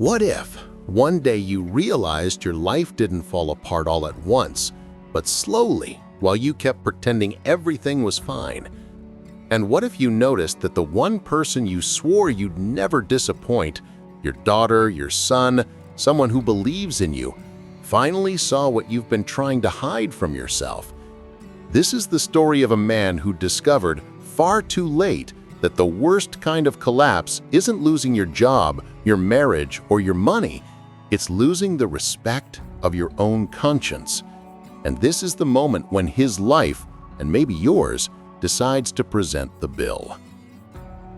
What if one day you realized your life didn't fall apart all at once, but slowly while you kept pretending everything was fine? And what if you noticed that the one person you swore you'd never disappoint, your daughter, your son, someone who believes in you, finally saw what you've been trying to hide from yourself? This is the story of a man who discovered far too late that the worst kind of collapse isn't losing your job, your marriage, or your money. It's losing the respect of your own conscience. And this is the moment when his life, and maybe yours, decides to present the bill.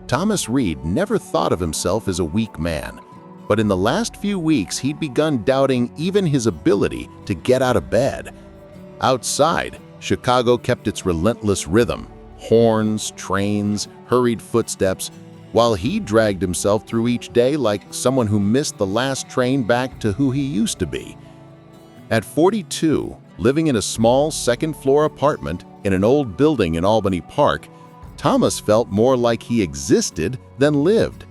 Thomas Reed never thought of himself as a weak man, but in the last few weeks he'd begun doubting even his ability to get out of bed. Outside, Chicago kept its relentless rhythm, horns, trains, hurried footsteps, while he dragged himself through each day like someone who missed the last train back to who he used to be. At 42, living in a small second-floor apartment in an old building in Albany Park, Thomas felt more like he existed than lived.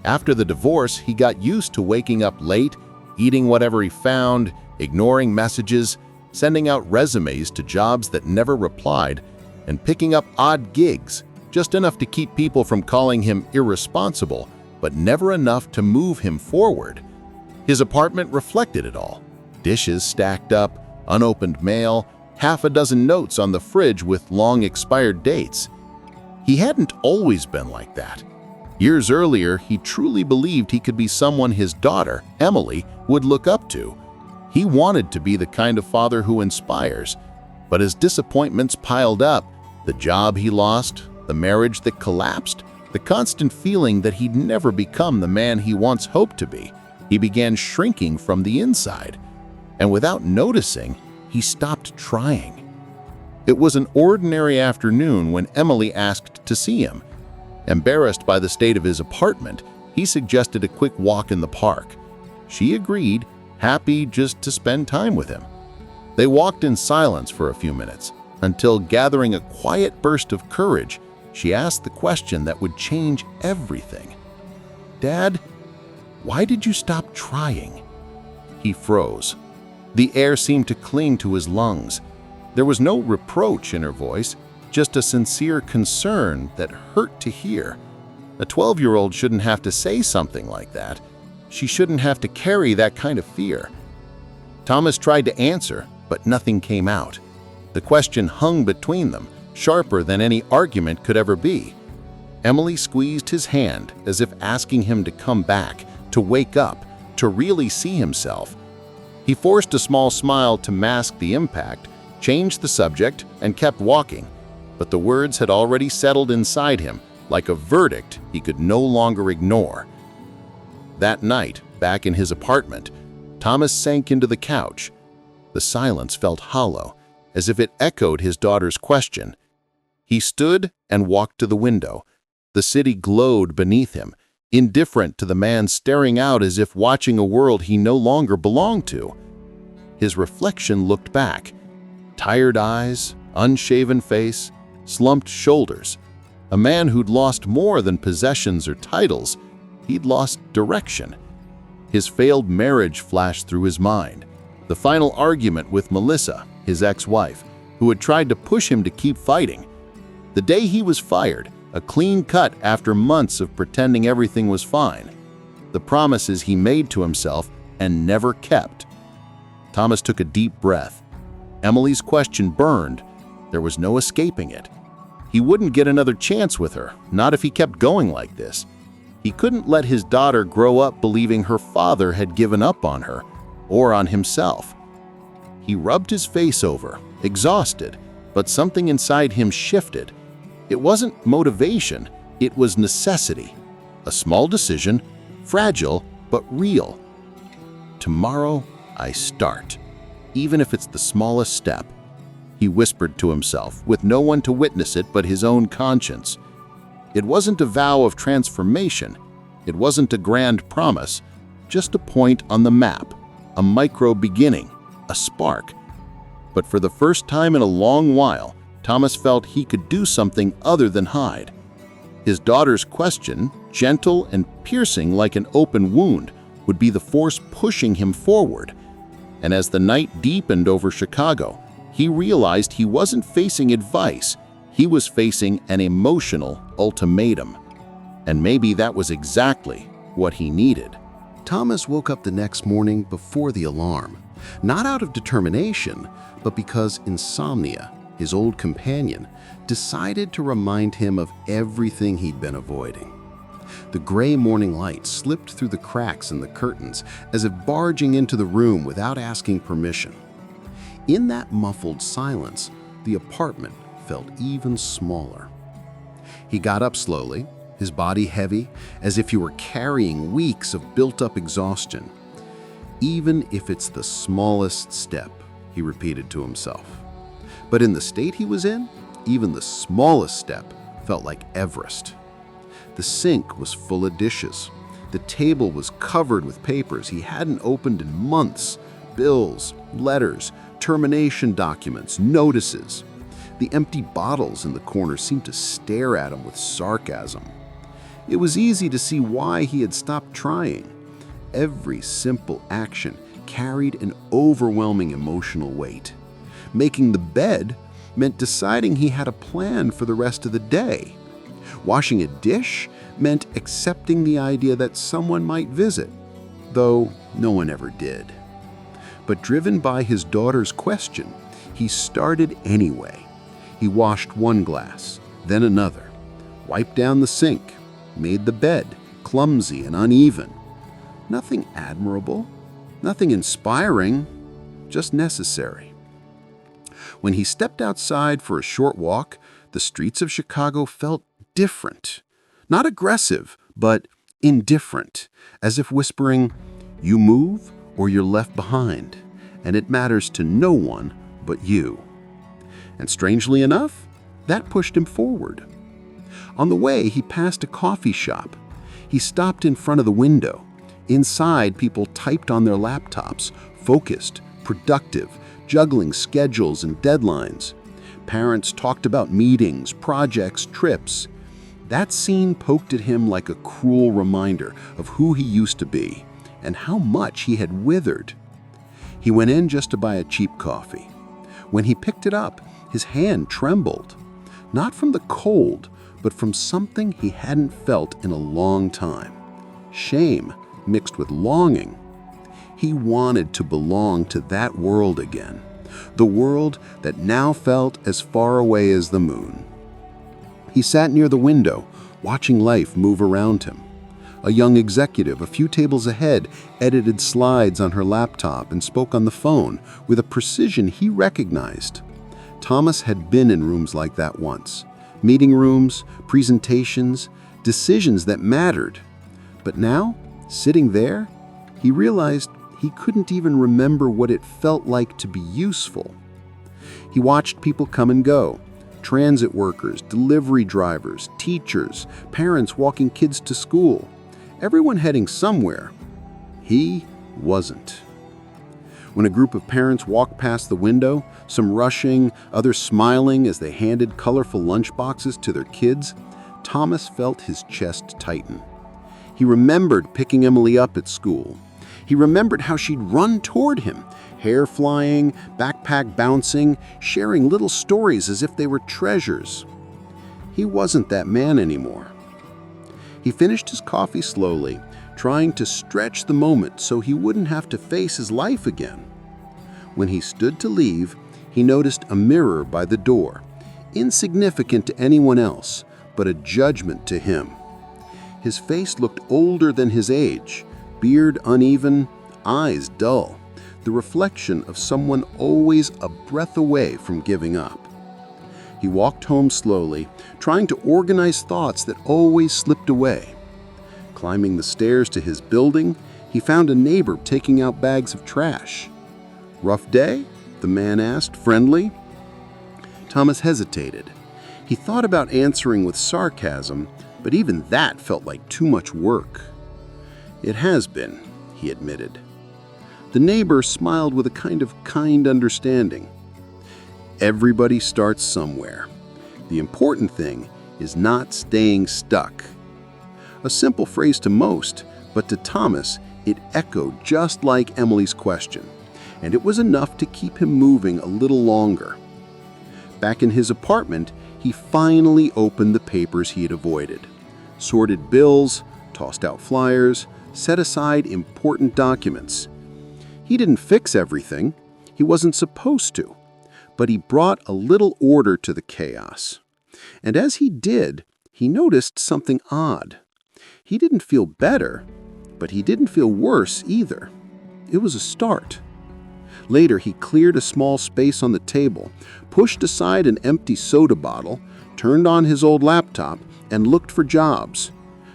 After the divorce, he got used to waking up late, eating whatever he found, ignoring messages, sending out resumes to jobs that never replied, and picking up odd gigs, just enough to keep people from calling him irresponsible, but never enough to move him forward. His apartment reflected it all. Dishes stacked up, unopened mail, half a dozen notes on the fridge with long expired dates. He hadn't always been like that. Years earlier, he truly believed he could be someone his daughter, Emily, would look up to. He wanted to be the kind of father who inspires. But as disappointments piled up, the job he lost, the marriage that collapsed, the constant feeling that he'd never become the man he once hoped to be, he began shrinking from the inside. And without noticing, he stopped trying. It was an ordinary afternoon when Emily asked to see him. Embarrassed by the state of his apartment, he suggested a quick walk in the park. She agreed, happy just to spend time with him. They walked in silence for a few minutes, until gathering a quiet burst of courage, she asked the question that would change everything. "Dad, why did you stop trying?" He froze. The air seemed to cling to his lungs. There was no reproach in her voice, just a sincere concern that hurt to hear. A 12-year-old shouldn't have to say something like that. She shouldn't have to carry that kind of fear. Thomas tried to answer, but nothing came out. The question hung between them, sharper than any argument could ever be. Emily squeezed his hand as if asking him to come back, to wake up, to really see himself. He forced a small smile to mask the impact, changed the subject, and kept walking. But the words had already settled inside him, like a verdict he could no longer ignore. That night, back in his apartment, Thomas sank into the couch. The silence felt hollow, as if it echoed his daughter's question. He stood and walked to the window. The city glowed beneath him, indifferent to the man staring out as if watching a world he no longer belonged to. His reflection looked back. Tired eyes, unshaven face, slumped shoulders. A man who'd lost more than possessions or titles. He'd lost direction. His failed marriage flashed through his mind. The final argument with Melissa, his ex-wife, who had tried to push him to keep fighting. The day he was fired, a clean cut after months of pretending everything was fine. The promises he made to himself and never kept. Thomas took a deep breath. Emily's question burned. There was no escaping it. He wouldn't get another chance with her, not if he kept going like this. He couldn't let his daughter grow up believing her father had given up on her, or on himself. He rubbed his face over, exhausted, but something inside him shifted. It wasn't motivation, it was necessity. A small decision, fragile but real. Tomorrow, I start, even if it's the smallest step. He whispered to himself, with no one to witness it but his own conscience. It wasn't a vow of transformation. It wasn't a grand promise, just a point on the map, a micro beginning, a spark. But for the first time in a long while, Thomas felt he could do something other than hide. His daughter's question, gentle and piercing like an open wound, would be the force pushing him forward. And as the night deepened over Chicago, he realized he wasn't facing advice, he was facing an emotional ultimatum. And maybe that was exactly what he needed. Thomas woke up the next morning before the alarm, not out of determination, but because insomnia, his old companion, decided to remind him of everything he'd been avoiding. The gray morning light slipped through the cracks in the curtains as if barging into the room without asking permission. In that muffled silence, the apartment felt even smaller. He got up slowly, his body heavy, as if he were carrying weeks of built-up exhaustion. Even if it's the smallest step, he repeated to himself. But in the state he was in, even the smallest step felt like Everest. The sink was full of dishes. The table was covered with papers he hadn't opened in months. Bills, letters, termination documents, notices. The empty bottles in the corner seemed to stare at him with sarcasm. It was easy to see why he had stopped trying. Every simple action carried an overwhelming emotional weight. Making the bed meant deciding he had a plan for the rest of the day. Washing a dish meant accepting the idea that someone might visit, though no one ever did. But driven by his daughter's question, he started anyway. He washed one glass, then another, wiped down the sink, made the bed, clumsy and uneven. Nothing admirable, nothing inspiring, just necessary. When he stepped outside for a short walk, the streets of Chicago felt different. Not aggressive, but indifferent, as if whispering, "You move or you're left behind, and it matters to no one but you." And strangely enough, that pushed him forward. On the way, he passed a coffee shop. He stopped in front of the window. Inside, people typed on their laptops, focused, productive, juggling schedules and deadlines. Parents talked about meetings, projects, trips. That scene poked at him like a cruel reminder of who he used to be and how much he had withered. He went in just to buy a cheap coffee. When he picked it up, his hand trembled, not from the cold, but from something he hadn't felt in a long time. Shame mixed with longing. He wanted to belong to that world again, the world that now felt as far away as the moon. He sat near the window, watching life move around him. A young executive a few tables ahead edited slides on her laptop and spoke on the phone with a precision he recognized. Thomas had been in rooms like that once. Meeting rooms, presentations, decisions that mattered. But now, sitting there, he realized he couldn't even remember what it felt like to be useful. He watched people come and go. Transit workers, delivery drivers, teachers, parents walking kids to school. Everyone heading somewhere. He wasn't. When a group of parents walked past the window, some rushing, others smiling as they handed colorful lunchboxes to their kids, Thomas felt his chest tighten. He remembered picking Emily up at school. He remembered how she'd run toward him, hair flying, backpack bouncing, sharing little stories as if they were treasures. He wasn't that man anymore. He finished his coffee slowly, trying to stretch the moment so he wouldn't have to face his life again. When he stood to leave, he noticed a mirror by the door, insignificant to anyone else, but a judgment to him. His face looked older than his age, beard uneven, eyes dull, the reflection of someone always a breath away from giving up. He walked home slowly, trying to organize thoughts that always slipped away. Climbing the stairs to his building, he found a neighbor taking out bags of trash. "Rough day?" the man asked, friendly. Thomas hesitated. He thought about answering with sarcasm, but even that felt like too much work. "It has been," he admitted. The neighbor smiled with a kind of kind understanding. "Everybody starts somewhere. The important thing is not staying stuck." A simple phrase to most, but to Thomas, It echoed just like Emily's question, and it was enough to keep him moving a little longer. Back in his apartment, he finally opened the papers he had avoided, sorted bills, tossed out flyers, set aside important documents. He didn't fix everything. He wasn't supposed to. But he brought a little order to the chaos. And as he did, he noticed something odd. He didn't feel better, but he didn't feel worse either. It was a start. Later, he cleared a small space on the table, pushed aside an empty soda bottle, turned on his old laptop, and looked for jobs.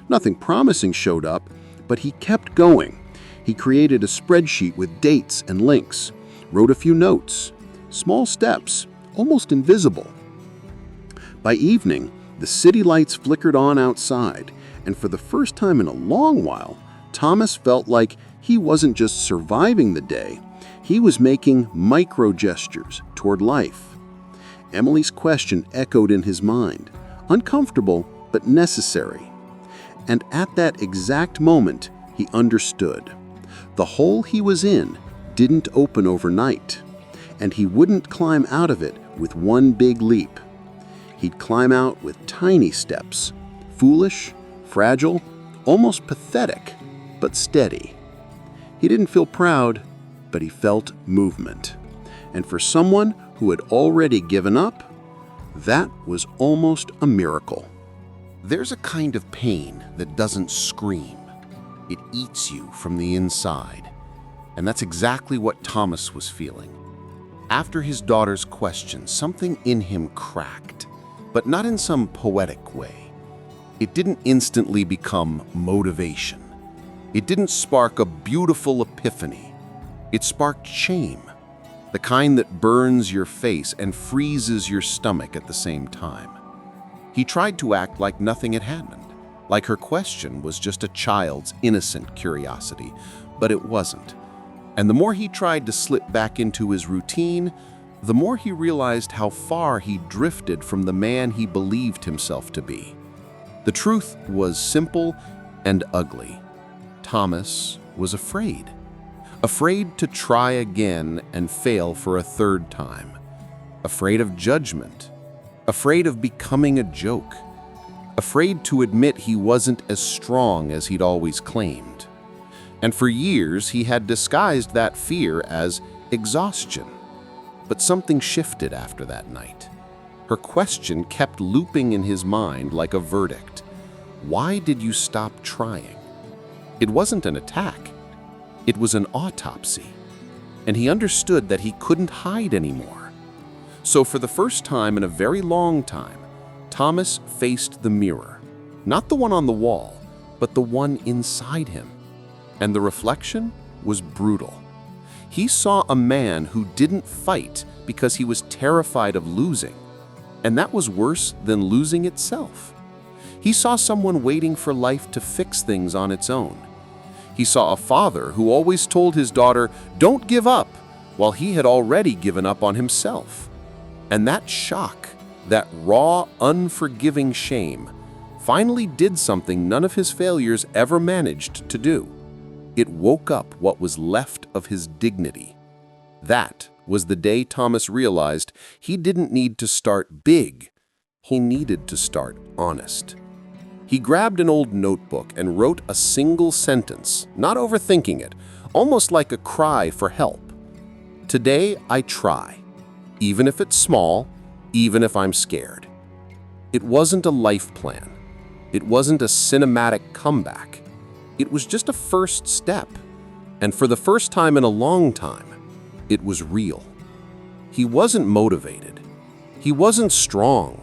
Nothing promising showed up, but he kept going. He created a spreadsheet with dates and links, wrote a few notes. Small steps, almost invisible. By evening, the city lights flickered on outside, and for the first time in a long while, Thomas felt like he wasn't just surviving the day, he was making micro gestures toward life. Emily's question echoed in his mind, uncomfortable but necessary. And at that exact moment, he understood. The hole he was in didn't open overnight, and he wouldn't climb out of it with one big leap. He'd climb out with tiny steps, foolish, fragile, almost pathetic, but steady. He didn't feel proud, but he felt movement. And for someone who had already given up, that was almost a miracle. There's a kind of pain that doesn't scream. It eats you from the inside. And that's exactly what Thomas was feeling. After his daughter's question, something in him cracked, but not in some poetic way. It didn't instantly become motivation. It didn't spark a beautiful epiphany. It sparked shame, the kind that burns your face and freezes your stomach at the same time. He tried to act like nothing had happened, like her question was just a child's innocent curiosity, but it wasn't. And the more he tried to slip back into his routine, the more he realized how far he drifted from the man he believed himself to be. The truth was simple and ugly. Thomas was afraid. Afraid to try again and fail for a third time. Afraid of judgment. Afraid of becoming a joke. Afraid to admit he wasn't as strong as he'd always claimed. And for years, he had disguised that fear as exhaustion. But something shifted after that night. Her question kept looping in his mind like a verdict. Why did you stop trying? It wasn't an attack. It was an autopsy. And he understood that he couldn't hide anymore. So for the first time in a very long time, Thomas faced the mirror. Not the one on the wall, but the one inside him. And the reflection was brutal. He saw a man who didn't fight because he was terrified of losing. And that was worse than losing itself. He saw someone waiting for life to fix things on its own. He saw a father who always told his daughter, "Don't give up," while he had already given up on himself. And that shock, that raw, unforgiving shame, finally did something none of his failures ever managed to do. It woke up what was left of his dignity. That was the day Thomas realized he didn't need to start big. He needed to start honest. He grabbed an old notebook and wrote a single sentence, not overthinking it, almost like a cry for help. Today, I try, even if it's small, even if I'm scared. It wasn't a life plan. It wasn't a cinematic comeback. It was just a first step. And for the first time in a long time, it was real. He wasn't motivated. He wasn't strong.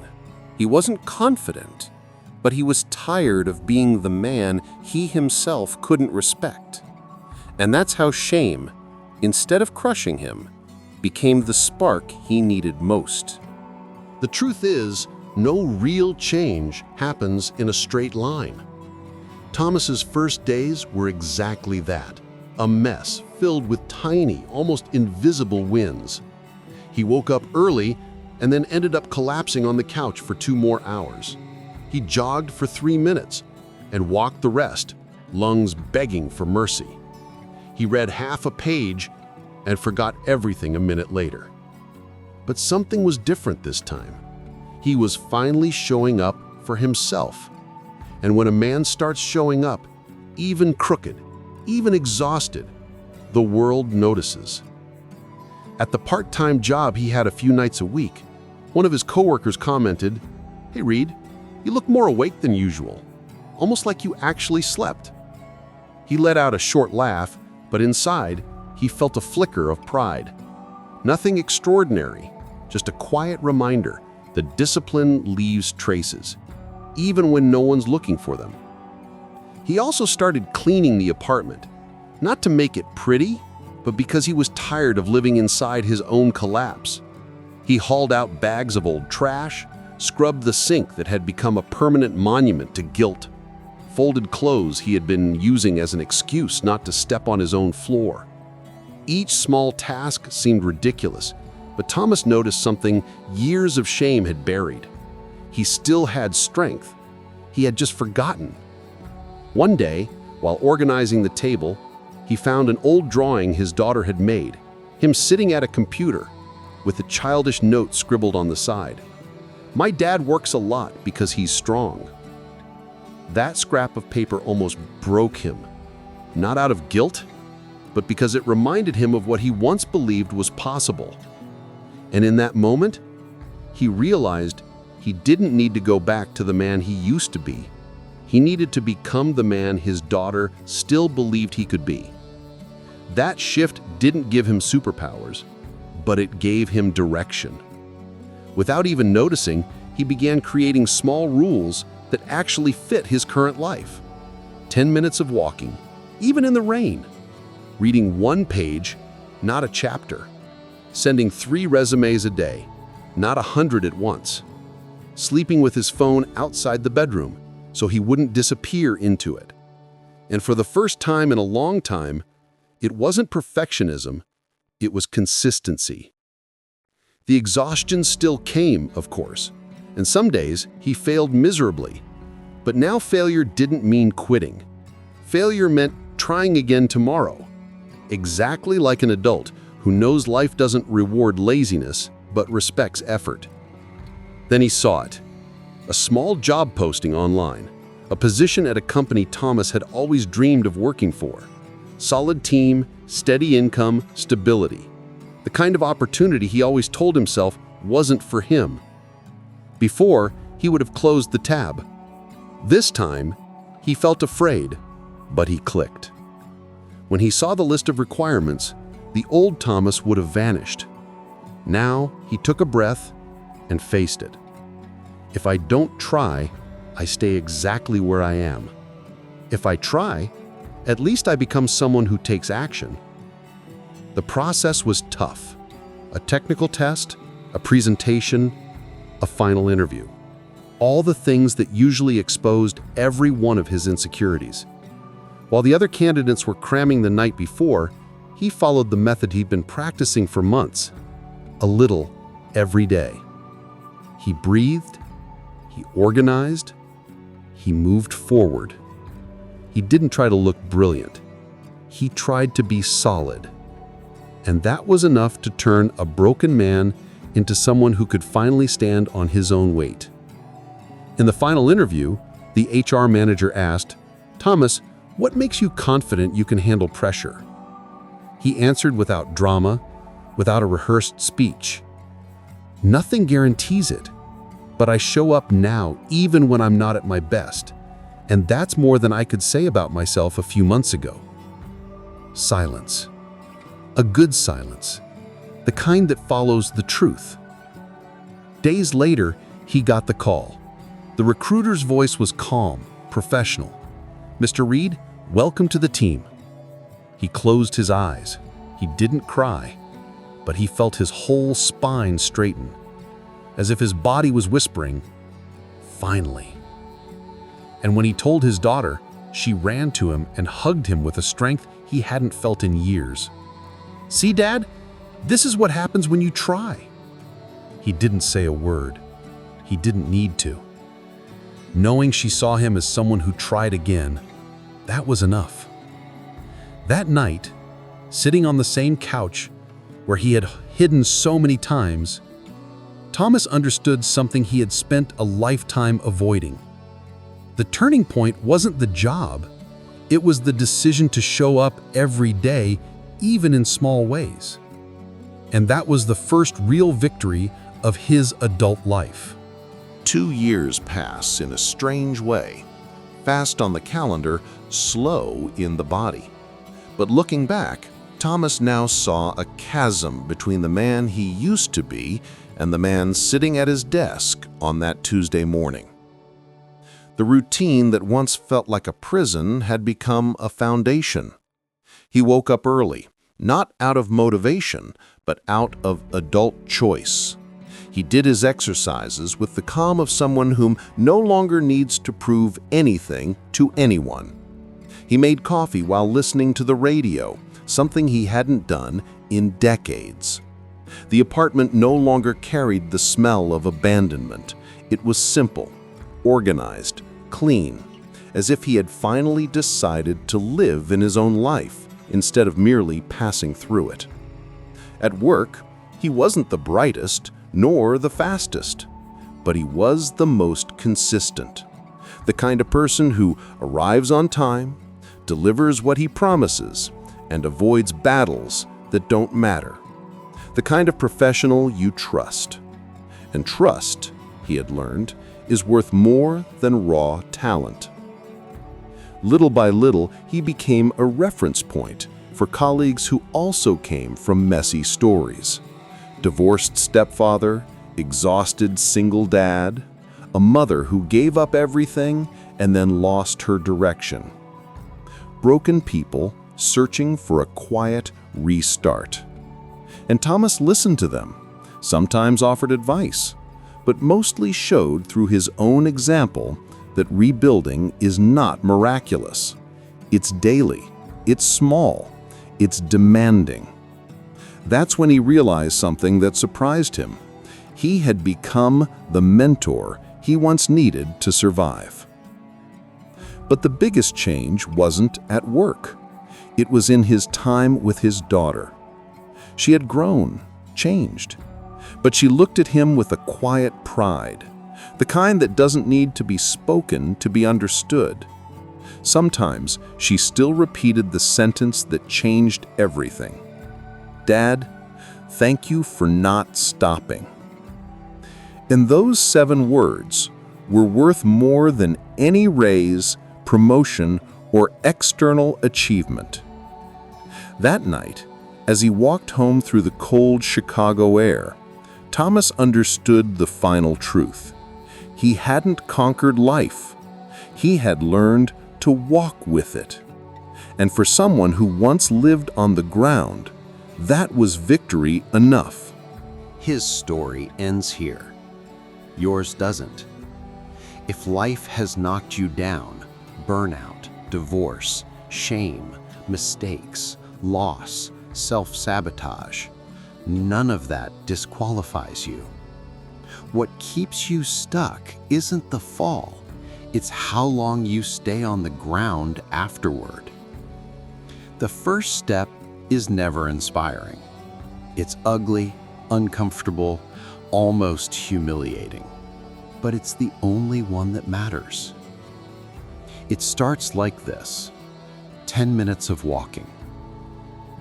He wasn't confident. But he was tired of being the man he himself couldn't respect. And that's how shame, instead of crushing him, became the spark he needed most. The truth is, no real change happens in a straight line. Thomas's first days were exactly that, a mess filled with tiny, almost invisible wins. He woke up early and then ended up collapsing on the couch for 2 more hours. He jogged for 3 minutes and walked the rest, lungs begging for mercy. He read half a page and forgot everything a minute later. But something was different this time. He was finally showing up for himself. And when a man starts showing up, even crooked, even exhausted, the world notices. At the part-time job he had a few nights a week, one of his coworkers commented, "Hey Reed, you look more awake than usual, almost like you actually slept." He let out a short laugh, but inside, he felt a flicker of pride. Nothing extraordinary, just a quiet reminder that discipline leaves traces, even when no one's looking for them. He also started cleaning the apartment, not to make it pretty, but because he was tired of living inside his own collapse. He hauled out bags of old trash, scrubbed the sink that had become a permanent monument to guilt, folded clothes he had been using as an excuse not to step on his own floor. Each small task seemed ridiculous, but Thomas noticed something years of shame had buried. He still had strength. He had just forgotten. One day, while organizing the table, he found an old drawing his daughter had made, him sitting at a computer, with a childish note scribbled on the side. "My dad works a lot because he's strong." That scrap of paper almost broke him, not out of guilt, but because it reminded him of what he once believed was possible. And in that moment, he realized he didn't need to go back to the man he used to be. He needed to become the man his daughter still believed he could be. That shift didn't give him superpowers, but it gave him direction. Without even noticing, he began creating small rules that actually fit his current life. 10 minutes of walking, even in the rain. Reading one page, not a chapter. Sending 3 resumes a day, not 100 at once. Sleeping with his phone outside the bedroom so he wouldn't disappear into it. And for the first time in a long time, it wasn't perfectionism, it was consistency. The exhaustion still came, of course, and some days he failed miserably. But now failure didn't mean quitting. Failure meant trying again tomorrow. Exactly like an adult who knows life doesn't reward laziness, but respects effort. Then he saw it. A small job posting online, a position at a company Thomas had always dreamed of working for. Solid team, steady income, stability. The kind of opportunity he always told himself wasn't for him. Before, he would have closed the tab. This time, he felt afraid, but he clicked. When he saw the list of requirements, the old Thomas would have vanished. Now, he took a breath and faced it. If I don't try, I stay exactly where I am. If I try, at least I become someone who takes action. The process was tough. A technical test, a presentation, a final interview. All the things that usually exposed every one of his insecurities. While the other candidates were cramming the night before, he followed the method he'd been practicing for months. A little every day. He breathed, he organized, he moved forward. He didn't try to look brilliant. He tried to be solid. And that was enough to turn a broken man into someone who could finally stand on his own weight. In the final interview, the HR manager asked, "Thomas, what makes you confident you can handle pressure?" He answered without drama, without a rehearsed speech. "Nothing guarantees it, but I show up now even when I'm not at my best, and that's more than I could say about myself a few months ago." Silence. A good silence. The kind that follows the truth. Days later, he got the call. The recruiter's voice was calm, professional. "Mr. Reed, welcome to the team." He closed his eyes. He didn't cry, but he felt his whole spine straighten, as if his body was whispering, "Finally." And when he told his daughter, she ran to him and hugged him with a strength he hadn't felt in years. "See, Dad? This is what happens when you try." He didn't say a word. He didn't need to. Knowing she saw him as someone who tried again, that was enough. That night, sitting on the same couch where he had hidden so many times, Thomas understood something he had spent a lifetime avoiding. The turning point wasn't the job, it was the decision to show up every day, even in small ways. And that was the first real victory of his adult life. 2 years pass in a strange way, fast on the calendar, slow in the body. But looking back, Thomas now saw a chasm between the man he used to be and the man sitting at his desk on that Tuesday morning. The routine that once felt like a prison had become a foundation. He woke up early, not out of motivation, but out of adult choice. He did his exercises with the calm of someone whom no longer needs to prove anything to anyone. He made coffee while listening to the radio, something he hadn't done in decades. The apartment no longer carried the smell of abandonment. It was simple, organized, clean, as if he had finally decided to live in his own life instead of merely passing through it. At work, he wasn't the brightest nor the fastest, but he was the most consistent. The kind of person who arrives on time, delivers what he promises, and avoids battles that don't matter. The kind of professional you trust. And trust, he had learned, is worth more than raw talent. Little by little, he became a reference point for colleagues who also came from messy stories. Divorced stepfather, exhausted single dad, a mother who gave up everything and then lost her direction. Broken people searching for a quiet restart. And Thomas listened to them, sometimes offered advice, but mostly showed through his own example that rebuilding is not miraculous. It's daily, it's small, it's demanding. That's when he realized something that surprised him. He had become the mentor he once needed to survive. But the biggest change wasn't at work. It was in his time with his daughter. She had grown, changed, but she looked at him with a quiet pride, the kind that doesn't need to be spoken to be understood. Sometimes she still repeated the sentence that changed everything. "Dad, thank you for not stopping." And those 7 words were worth more than any raise, promotion, or external achievement. That night, as he walked home through the cold Chicago air, Thomas understood the final truth. He hadn't conquered life. He had learned to walk with it. And for someone who once lived on the ground, that was victory enough. His story ends here. Yours doesn't. If life has knocked you down, burnout, divorce, shame, mistakes, loss, self-sabotage, none of that disqualifies you. What keeps you stuck isn't the fall, it's how long you stay on the ground afterward. The first step is never inspiring. It's ugly, uncomfortable, almost humiliating, but it's the only one that matters. It starts like this: 10 minutes of walking,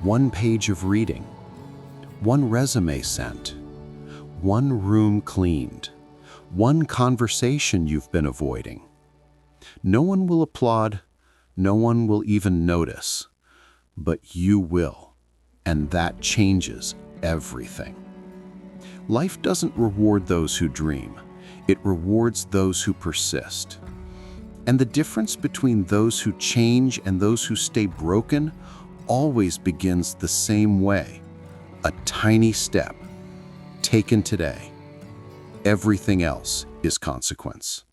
1 page of reading, 1 resume sent, 1 room cleaned, 1 conversation you've been avoiding. No one will applaud, no one will even notice, but you will, and that changes everything. Life doesn't reward those who dream, it rewards those who persist. And the difference between those who change and those who stay broken always begins the same way: a tiny step taken today. Everything else is consequence.